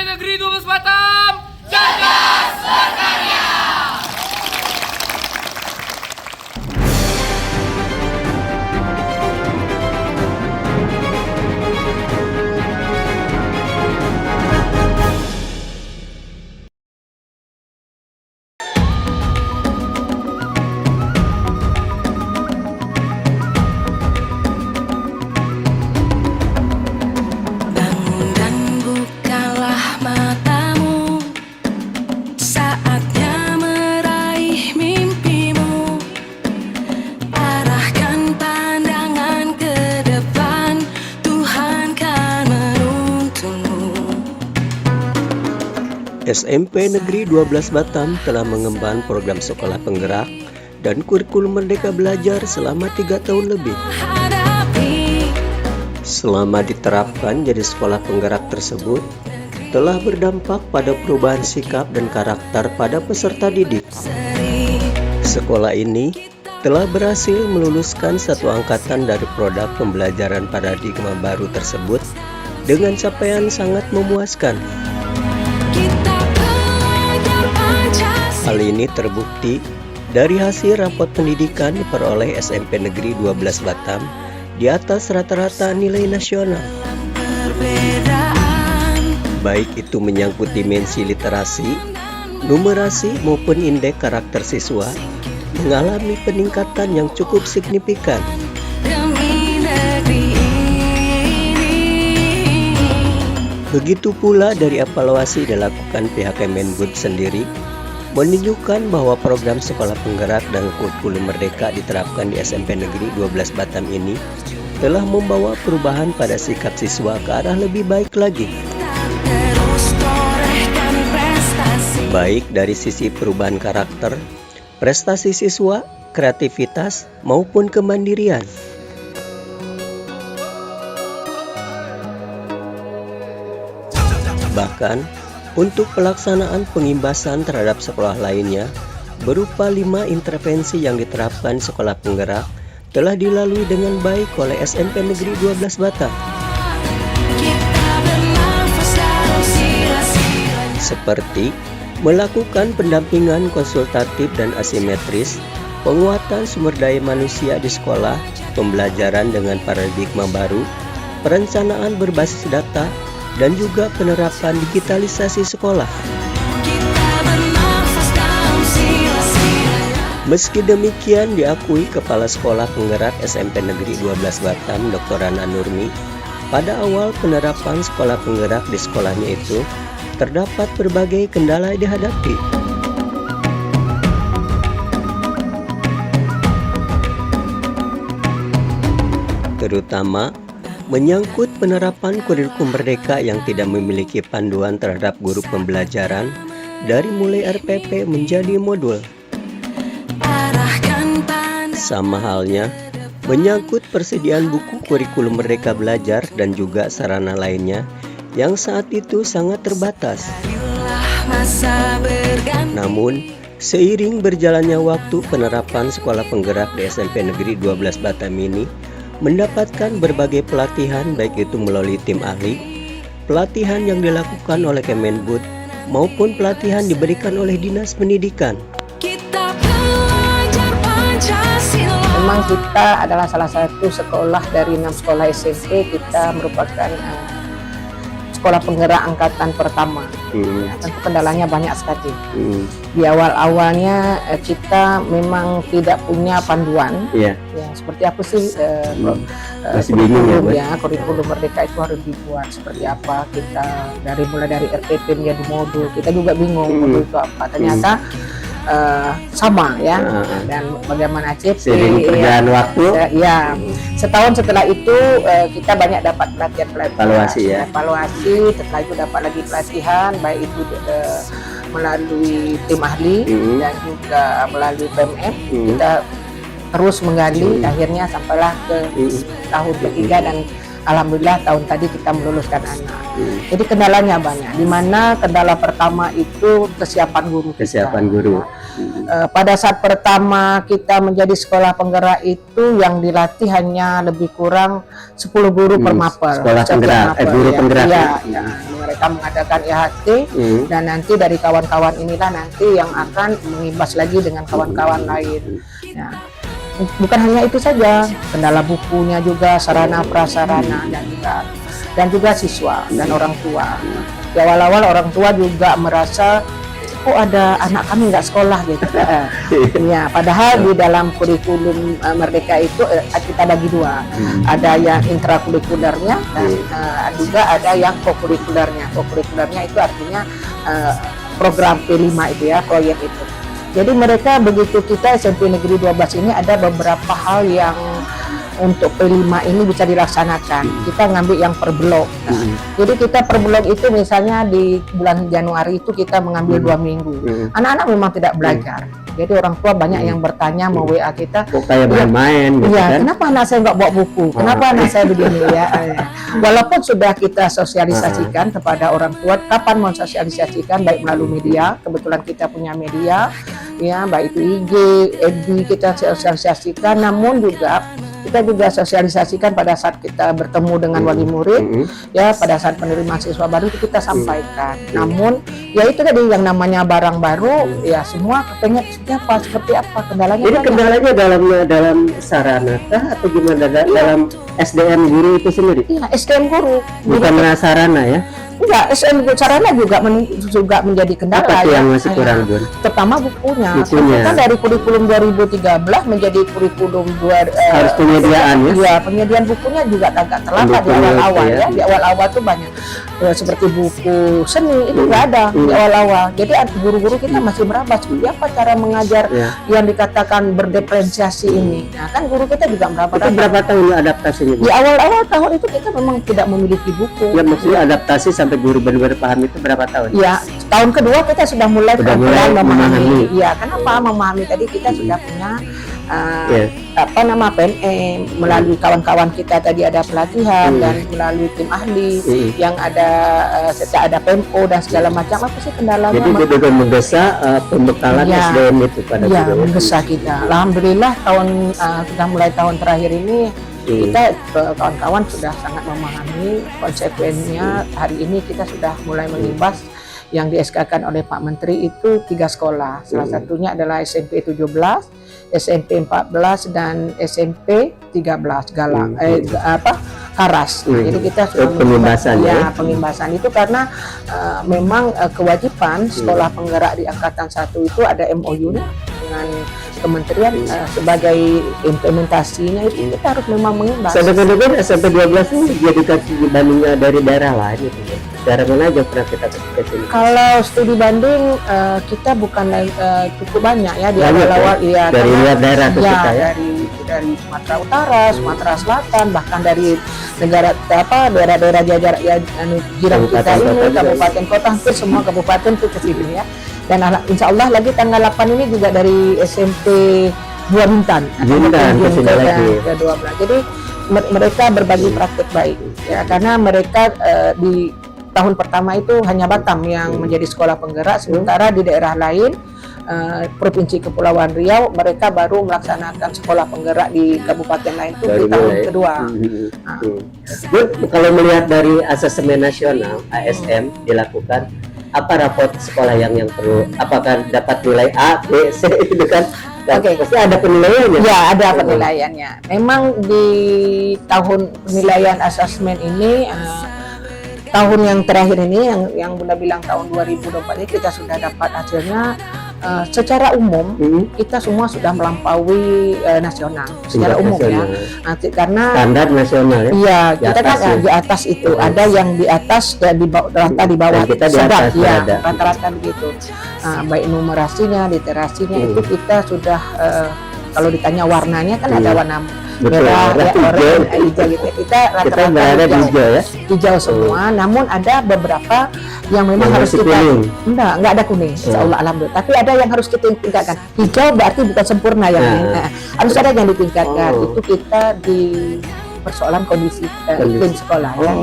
Negeri 12 Batam, cerdas berkarya. SMP Negeri 12 Batam telah mengemban program sekolah penggerak dan kurikulum Merdeka Belajar selama 3 tahun lebih. Selama diterapkan jadi sekolah penggerak tersebut, telah berdampak pada perubahan sikap dan karakter pada peserta didik. Sekolah ini telah berhasil meluluskan satu angkatan dari produk pembelajaran paradigma baru tersebut dengan capaian sangat memuaskan. Hal ini terbukti dari hasil rapot pendidikan diperoleh SMP Negeri 12 Batam di atas rata-rata nilai nasional. Baik itu menyangkut dimensi literasi, numerasi maupun indeks karakter siswa mengalami peningkatan yang cukup signifikan. Begitu pula dari evaluasi dilakukan pihak Kemendikbud sendiri menunjukkan bahwa program sekolah penggerak dan kurikulum merdeka diterapkan di SMP Negeri 12 Batam ini telah membawa perubahan pada sikap siswa ke arah lebih baik lagi. Baik dari sisi perubahan karakter, prestasi siswa, kreativitas, maupun kemandirian. Bahkan, untuk pelaksanaan pengimbasan terhadap sekolah lainnya, berupa 5 intervensi yang diterapkan sekolah penggerak, telah dilalui dengan baik oleh SMP Negeri 12 Batam. Seperti melakukan pendampingan konsultatif dan asimetris, penguatan sumber daya manusia di sekolah, pembelajaran dengan paradigma baru, perencanaan berbasis data, dan juga penerapan digitalisasi sekolah. Meski demikian, diakui Kepala Sekolah Penggerak SMP Negeri 12 Batam, Dr. Rana Nurmi, pada awal penerapan sekolah penggerak di sekolahnya itu, terdapat berbagai kendala yang dihadapi. Terutama menyangkut penerapan kurikulum merdeka yang tidak memiliki panduan terhadap guru pembelajaran dari mulai RPP menjadi modul. Sama halnya menyangkut persediaan buku kurikulum Merdeka Belajar dan juga sarana lainnya yang saat itu sangat terbatas. Namun, seiring berjalannya waktu, penerapan sekolah penggerak di SMP Negeri 12 Batam ini mendapatkan berbagai pelatihan, baik itu melalui tim ahli, pelatihan yang dilakukan oleh Kemendikbud, maupun pelatihan diberikan oleh Dinas Pendidikan. Memang kita adalah salah satu sekolah dari 6 sekolah SMP, kita merupakan sekolah penggerak angkatan pertama. Tentu kendalanya banyak sekali. Di awal-awalnya kita memang tidak punya panduan. Ya, seperti apa sih masih bingung ya, kurikulum merdeka itu harus dibuat seperti apa. Kita mulai dari RPP menjadi modul, kita juga bingung modul itu apa. Ternyata sama ya, dan bagaimana seiring perjalanan waktu ya, setahun setelah itu kita banyak dapat pelatihan evaluasi, setelah itu dapat lagi pelatihan, baik itu melalui tim ahli dan juga melalui PMF. Kita terus menggali, akhirnya sampailah ke tahun ketiga dan alhamdulillah tahun tadi kita meluluskan anak. Jadi kendalanya banyak. Di mana kendala pertama itu kesiapan guru. Pada saat pertama kita menjadi sekolah penggerak itu yang dilatih hanya lebih kurang 10 guru per mapel. Sekolah penggerak, guru penggerak. Ya, mereka mengadakan IHT dan nanti dari kawan-kawan inilah nanti yang akan mengimbas lagi dengan kawan-kawan lain. Nah, bukan hanya itu saja, kendala bukunya juga, sarana prasarana dan juga siswa dan orang tua. Di awal-awal orang tua juga merasa kok ada anak kami nggak sekolah gitu. Ya, padahal di dalam kurikulum Merdeka itu kita bagi dua, ada yang intrakurikulernya dan juga ada yang kokurikulernya. Kokurikulernya itu artinya program P5 itu ya, proyek itu. Jadi mereka begitu kita SMP Negeri 12 ini ada beberapa hal yang untuk P5 ini bisa dilaksanakan. Kita ngambil yang per blok. Jadi kita per blok itu misalnya di bulan Januari itu kita mengambil 2 minggu. Anak-anak memang tidak belajar. Jadi orang tua banyak yang bertanya mau WA kita. Kok kayak main-main gitu kan? Kenapa anak saya nggak bawa buku? Kenapa anak saya begini ya? Walaupun sudah kita sosialisasikan kepada orang tua, kapan mau sosialisasikan baik melalui media. Kebetulan kita punya media, ya baik itu IG, FB kita sosialisasikan. Namun juga kita juga sosialisasikan pada saat kita bertemu dengan wali murid, ya pada saat penerimaan siswa baru itu kita sampaikan. Namun ya itu tadi yang namanya barang baru, ya semua kepengen seperti apa kendalanya. Jadi kendalanya dalam sarana kah atau gimana dalam SDM guru itu sendiri? Iya, SDM guru. Bukan sarana ya? Enggak, SDM sarana juga menjadi kendala. Apa yang masih kurang, Bun? Terutama bukunya. Kita dari kurikulum 2013 menjadi kurikulum harus penyediaan ya? Iya, penyediaan bukunya juga agak terlambat di awal-awal ya. Di awal-awal tuh banyak seperti buku seni itu nggak ada di awal-awal. Jadi guru-guru kita masih meraba seperti apa cara mengajar yang dikatakan berdiferensiasi ini. Nah kan guru kita juga meraba. Itu berapa tahun adaptasinya? Di awal-awal tahun itu kita memang tidak memiliki buku. Ya maksudnya adaptasi sampai guru benar-benar paham itu berapa tahun? Ya tahun kedua kita sudah mulai memahami. Ya kenapa memahami tadi kita sudah punya PNM melalui kawan-kawan kita tadi ada pelatihan dan melalui tim ahli yang ada ada PMO dan segala macam. Apa sih kendalanya? Jadi juga menggesa pembekalan SDM itu pada guru. Menggesa kita. Alhamdulillah sudah mulai tahun terakhir ini kita kawan-kawan sudah sangat memahami konsekuensinya. Hari ini kita sudah mulai mengimbas yang di-SK-kan oleh Pak Menteri itu 3 sekolah. Salah satunya adalah SMP 17, SMP 14 dan SMP 13 Galang Karas. Jadi kita sudah pengimbasan pengimbasan itu karena memang kewajiban sekolah penggerak di angkatan 1 itu ada MOU-nya dengan kementerian sebagai implementasinya itu kita harus memang mengimbas. Sedangkan SMP 12 ini dijadikan studi bandingnya dari daerah lain itu. Daerah mana aja pernah kita ke sini? Kalau studi banding kita bukan cukup banyak ya di awal-awal ya. Dari luar daerah tuh kita ya. Dari Sumatera Utara, Sumatera Selatan, bahkan dari negara daerah-daerah jajar jiran kita ini, kabupaten kota, hampir semua kabupaten itu ke sini ya. Dan insya Allah lagi tanggal 8 ini juga dari SMP 2 Bintan ke 12. Jadi mereka berbagi praktek baik ya, karena mereka di tahun pertama itu hanya Batam yang menjadi sekolah penggerak, sementara di daerah lain Provinsi Kepulauan Riau mereka baru melaksanakan sekolah penggerak di kabupaten lain itu di tahun kedua. Kalau melihat dari asesmen nasional ASN dilakukan, apa raport sekolah yang perlu? Apakah dapat nilai A, B, C itu kan? Pasti ada penilaiannya. Ya, ada penilaiannya. Memang di tahun penilaian asesmen ini tahun yang terakhir ini yang Bunda bilang tahun 2024 ini kita sudah dapat hasilnya secara umum kita semua sudah melampaui nasional secara umum ya. Nanti karena standar nasional ya. Iya, kita kan di atas itu ada yang di atas dan di bawah, rata di bawah. Kita di atas ya, rata-rata begitu. Baik numerasinya, literasinya itu kita sudah kalau ditanya warnanya kan ada warna merah, oranye, hijau gitu. Kita rata-rata hijau semua. Namun ada beberapa yang memang harus kita enggak ada kuning. Insyaallah alhamdulillah. Tapi ada yang harus kita tingkatkan. Hijau berarti bukan sempurna yang harus ada yang ditingkatkan. Itu kita di persoalan kondisi iklim sekolah ya.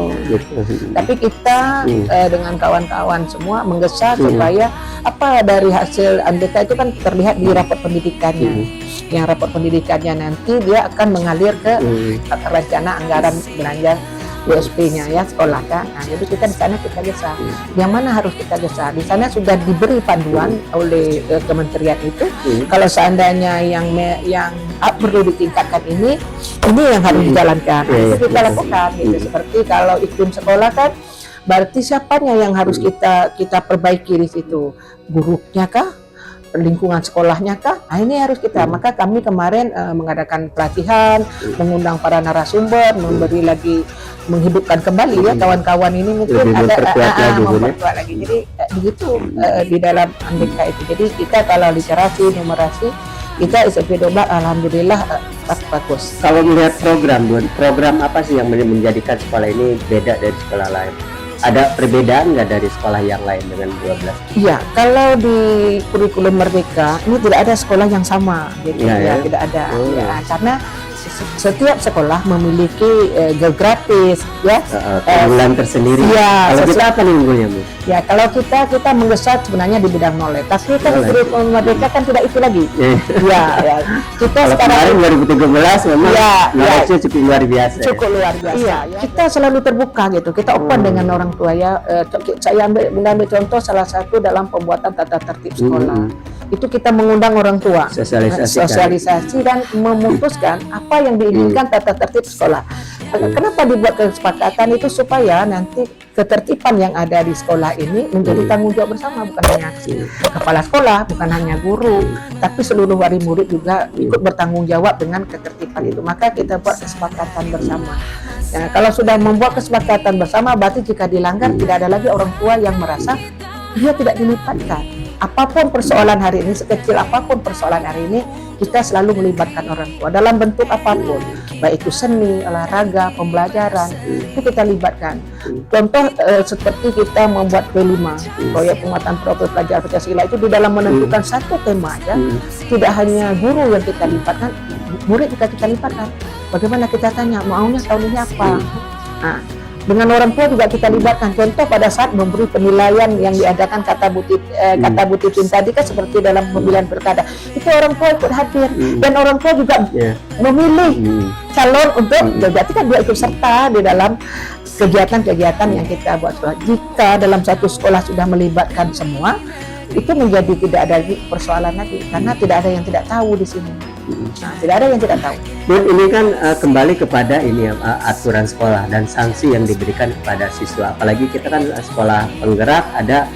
Tapi kita dengan kawan-kawan semua menggesa supaya apa dari hasil MDK itu kan terlihat di raport pendidikannya. Yang raport pendidikannya nanti dia akan mengalir ke rencana anggaran belanja USP-nya ya sekolah kan. Nah, jadi kita di sana kita gesah. Yang mana harus kita gesah? Di sana sudah diberi panduan oleh kementerian itu. Kalau seandainya yang perlu ditingkatkan ini yang harus dijalankan. Nah, itu kita lakukan. Gitu. Seperti kalau iklim sekolah kan, berarti siapanya yang harus kita perbaiki di situ? Gurunya kah? Lingkungan sekolahnya kah? Nah, ini harus kita. Maka kami kemarin mengadakan pelatihan, mengundang para narasumber, menghidupkan kembali ya kawan-kawan ini mungkin memperkuat lagi. Jadi begitu di dalam MDK itu. Jadi kita kalau literasi, numerasi, kita SMP 12 alhamdulillah bagus. Kalau melihat program apa sih yang menjadikan sekolah ini beda dari sekolah lain? Ada perbedaan nggak dari sekolah yang lain dengan 12? Iya, kalau di kurikulum Merdeka ini tidak ada sekolah yang sama, gitu ya, tidak ada. Ya, karena setiap sekolah memiliki geografis, ya, unggulan tersendiri. Ya, kalau kita apa nih unggulnya, Bu? Ya, kalau kita mengesat sebenarnya di bidang knowledge, tapi kan kurikulum Merdeka kan tidak itu lagi. Ya. Kita kalau sekarang 2013 memang knowledge-nya cukup luar biasa. Cukup luar biasa. Iya, kita selalu terbuka gitu. Kita open dengan orang tua ya. Saya ambil contoh salah satu dalam pembuatan tata tertib sekolah. Itu kita mengundang orang tua, sosialisasi dan memutuskan apa yang diinginkan tata tertib sekolah. Kenapa dibuat kesepakatan itu supaya nanti ketertiban yang ada di sekolah ini menjadi tanggung jawab bersama, bukan hanya kepala sekolah, bukan hanya guru, tapi seluruh wali murid juga ikut bertanggung jawab dengan ketertiban itu. Maka kita buat kesepakatan bersama. Nah, kalau sudah membuat kesepakatan bersama, berarti jika dilanggar tidak ada lagi orang tua yang merasa dia tidak dilibatkan. Apapun persoalan hari ini, sekecil apapun persoalan hari ini, kita selalu melibatkan orang tua dalam bentuk apapun, baik itu seni, olahraga, pembelajaran, itu kita libatkan. Contoh seperti kita membuat P5, proyek penguatan profil pelajar Pancasila, itu di dalam menentukan satu tema aja, tidak hanya guru yang kita libatkan, murid juga kita libatkan. Bagaimana kita tanya, maunya tahun ini apa? Nah, dengan orang tua juga kita libatkan. Contoh pada saat memberi penilaian yang diadakan kata Butitin tadi kan seperti dalam pemilihan pilkada, itu orang tua ikut hadir dan orang tua juga memilih calon untuk berarti kan dia ikut serta di dalam kegiatan-kegiatan yang kita buat. Jika dalam satu sekolah sudah melibatkan semua, itu menjadi tidak ada persoalan lagi karena tidak ada yang tidak tahu di sini. Nah, tidak ada yang tidak tahu. Dan ini kan kembali kepada ini aturan sekolah dan sanksi yang diberikan kepada siswa. Apalagi kita kan sekolah penggerak, ada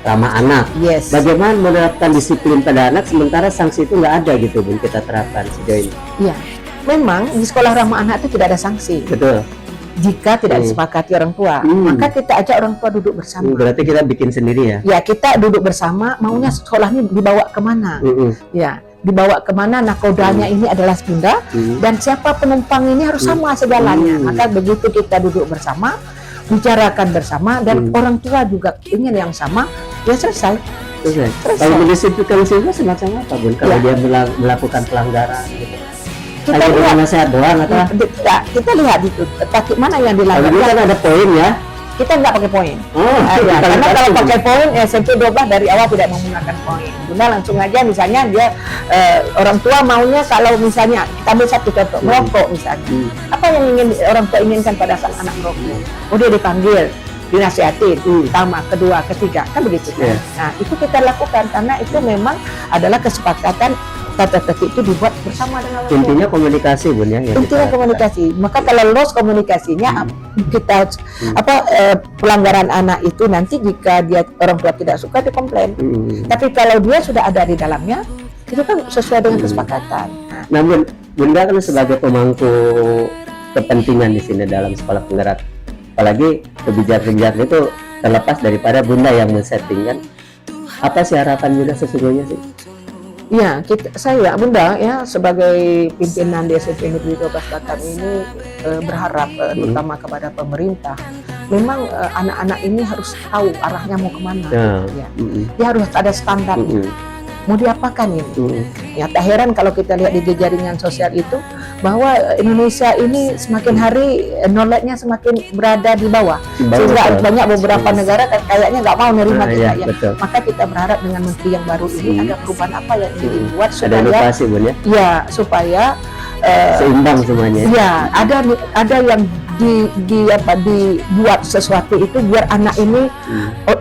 ramah anak. Yes. Bagaimana menerapkan disiplin pada anak sementara sanksi itu nggak ada gitu, Bun, kita terapkan sejauh ini? Iya, memang di sekolah ramah anak itu tidak ada sanksi. Betul. Jika tidak disepakati orang tua, maka kita ajak orang tua duduk bersama. Berarti kita bikin sendiri ya? Ya, kita duduk bersama. Maunya sekolah ini dibawa kemana? Ya, dibawa kemana? Nakodanya ini adalah Sunda dan siapa penumpang ini harus sama segalanya. Maka begitu kita duduk bersama, bicarakan bersama dan orang tua juga ingin yang sama, ya selesai. Kalau mendisiplinkan siswa semacam apa, Bun? Kalau dia melakukan pelanggaran gitu. Kita lihat doang atau kita lihat itu taktik mana yang dilanggar. Kalau kan ada poin ya. Kita nggak pakai poin. Karena kalau pakai poin SMP 12 dari awal tidak menggunakan poin. Bunda langsung aja misalnya dia orang tua maunya kalau misalnya kita ambil satu contoh merokok misalnya. Apa yang ingin orang tua inginkan pada saat anak merokok? Oh, dia dipanggil, dinasihatin, pertama, kedua, ketiga, kan begitu. Nah, itu kita lakukan karena itu memang adalah kesepakatan tata tertib itu dibuat bersama dengan orang tua. Intinya komunikasi, Bun, ya. Intinya komunikasi. Maka kalau loss komunikasinya kita pelanggaran anak itu nanti jika dia orang tua tidak suka dia komplain. Tapi kalau dia sudah ada di dalamnya, itu kan sesuai dengan kesepakatan. Namun Bunda kan sebagai pemangku kepentingan di sini dalam sekolah penggerak, apalagi kebijakan-kebijakan itu terlepas daripada Bunda yang men-settingkan. Apa sih harapan Bunda sesungguhnya sih? Ya, saya Bunda ya sebagai pimpinan di SMP Negeri 12 Batam ini berharap terutama kepada pemerintah, memang anak-anak ini harus tahu arahnya mau kemana. Ya. Dia harus ada standarnya. Mau diapakan ini? Ya, tak heran kalau kita lihat di jaringan sosial itu bahwa Indonesia ini semakin hari knowledge-nya semakin berada di bawah. Sehingga banyak beberapa negara kayaknya nggak mau nerima kita ya. Maka kita berharap dengan menteri yang baru ini ada perubahan apa yang ingin dibuat supaya inovasi, Bun, ya? Ya, supaya seimbang semuanya. Ya, ada yang dibuat sesuatu itu biar anak ini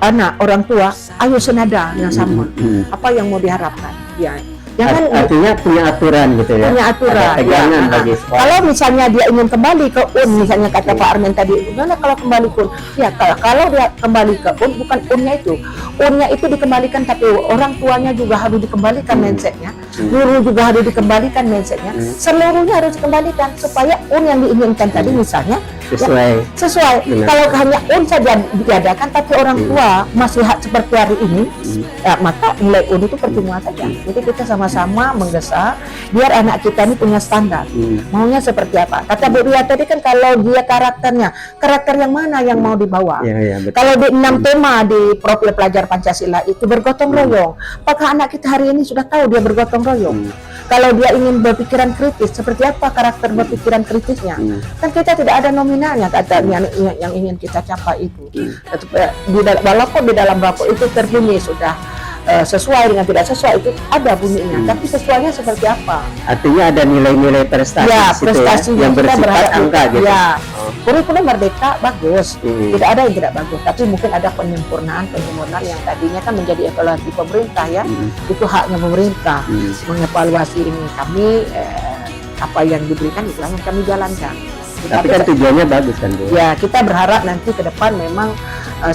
anak orang tua ayo senada yang sama. Apa yang mau diharapkan? Ya. Jangan artinya punya aturan gitu ya. Punya aturan. Ada pegangan bagi sekolah. Kalau misalnya dia ingin kembali ke UN, misalnya kata Pak Armen tadi, gimana kalau kembali ke UN? Ya kalau dia kembali ke UN, bukan UN-nya itu. UN-nya itu dikembalikan, tapi orang tuanya juga harus dikembalikan mindsetnya. Guru juga harus dikembalikan mindsetnya. Seluruhnya harus dikembalikan supaya UN yang diinginkan tadi misalnya sesuai. Kalau hanya UN saja diadakan, tapi orang tua masih hak seperti hari ini, ya, maka nilai UN itu percuma saja. Jadi kita sama-sama mengdesak biar anak kita ini punya standar. Maunya seperti apa? Kata Bu Ria tadi kan kalau dia karakter yang mana yang mau dibawa? Kalau di 6 tema di profil pelajar Pancasila itu bergotong royong. Apakah anak kita hari ini sudah tahu dia bergotong royong? Kalau dia ingin berpikiran kritis, seperti apa karakter berpikiran kritisnya? Kan kita tidak ada nominalnya, katanya yang ingin kita capai itu. Walaupun di dalam rapor itu terbunyi sudah sesuai dengan tidak sesuai itu ada bunyinya, tapi sesuainya seperti apa? Artinya ada nilai-nilai prestasi, ya, prestasi yang bersifat angka gitu. Ya, kurikulum merdeka bagus, tidak ada yang tidak bagus, tapi mungkin ada penyempurnaan yang tadinya kan menjadi evaluasi pemerintah ya, itu haknya pemerintah mengevaluasi ini. Kami apa yang diberikan itulah yang kami jalankan. Tapi kan tujuannya bagus kan Bu? Ya, kita berharap nanti ke depan memang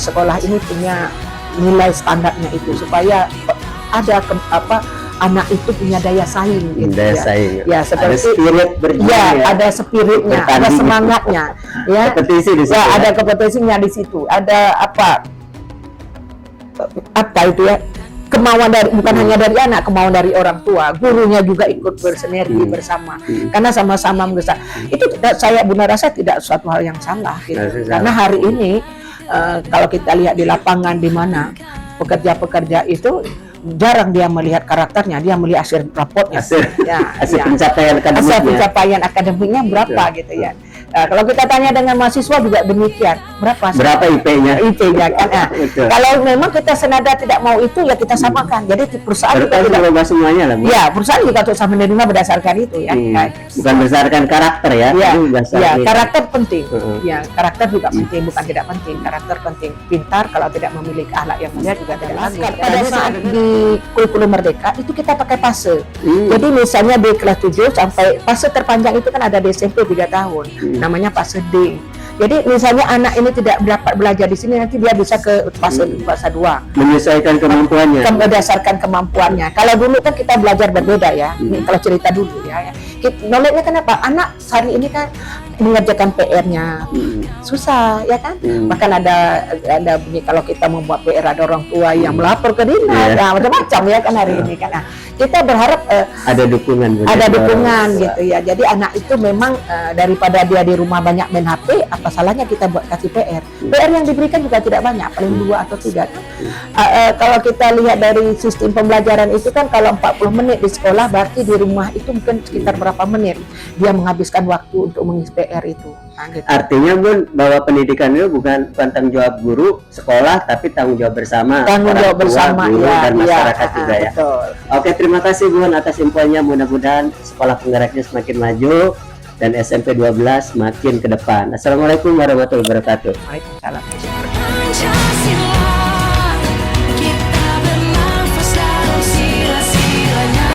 sekolah ini punya nilai standarnya itu supaya ada anak itu punya daya saing gitu, daya saing. Ya seperti ada spirit berjuang ya, ada spiritnya, ada semangatnya ya. Kompetisi di situ. Ya, ada kompetisinya di situ. Ada apa itu ya? Kemauan dari bukan hanya dari anak, kemauan dari orang tua, gurunya juga ikut bersinergi bersama, karena sama-sama mendesak. Itu saya benar rasa tidak suatu hal yang salah gitu. Karena hari ini kalau kita lihat di lapangan di mana pekerja-pekerja itu jarang dia melihat karakternya, dia melihat hasil raportnya, hasil pencapaian akademiknya berapa gitu ya. Kalau kita tanya dengan mahasiswa juga demikian, berapa IP-nya kan. Kalau memang kita senada tidak mau itu ya kita samakan. Jadi perusahaan kita tidak semuanya lah. Ya, perusahaan juga harus menerima berdasarkan itu ya. Bukan berdasarkan karakter ya. Ya, karakter penting. Ya, karakter juga penting, bukan tidak penting. Karakter penting. Pintar kalau tidak memiliki akhlak yang mulia juga tidak penting. Pada saat di kurikulum merdeka itu kita pakai fase. Jadi misalnya di kelas 7 sampai fase terpanjang itu kan ada di SMP 3 tahun. Namanya fase D. Jadi misalnya anak ini tidak dapat belajar di sini, nanti dia bisa ke fase 2. Menyesuaikan kemampuannya. Berdasarkan kemampuannya. Kalau dulu kan kita belajar berbeda ya. Ini kalau cerita dulu ya. Knowledge-nya kenapa? Anak hari ini kan mengerjakan PR-nya susah ya kan. Bahkan ada bunyi kalau kita membuat PR ada orang tua yang melapor ke dinas, macam-macam ya kan hari ini kan. Nah, kita berharap ada dukungan gitu ya. Jadi anak itu memang daripada dia di rumah banyak main HP, apa salahnya kita buat kasih PR. PR yang diberikan juga tidak banyak, paling 2 atau 3. Kalau kita lihat dari sistem pembelajaran itu kan kalau 40 menit di sekolah, berarti di rumah itu mungkin sekitar berapa menit dia menghabiskan waktu untuk mengisi PR itu. Nah, gitu. Artinya Bun, bahwa pendidikan itu bukan tanggung jawab guru sekolah, tapi tanggung jawab bersama. Tanggung jawab bersama guru dan masyarakat juga ya. Betul. Oke, terima kasih Bun atas infonya. Mudah-mudahan sekolah penggeraknya semakin maju dan SMP 12 makin ke depan. Assalamualaikum warahmatullahi wabarakatuh. Waalaikumsalam.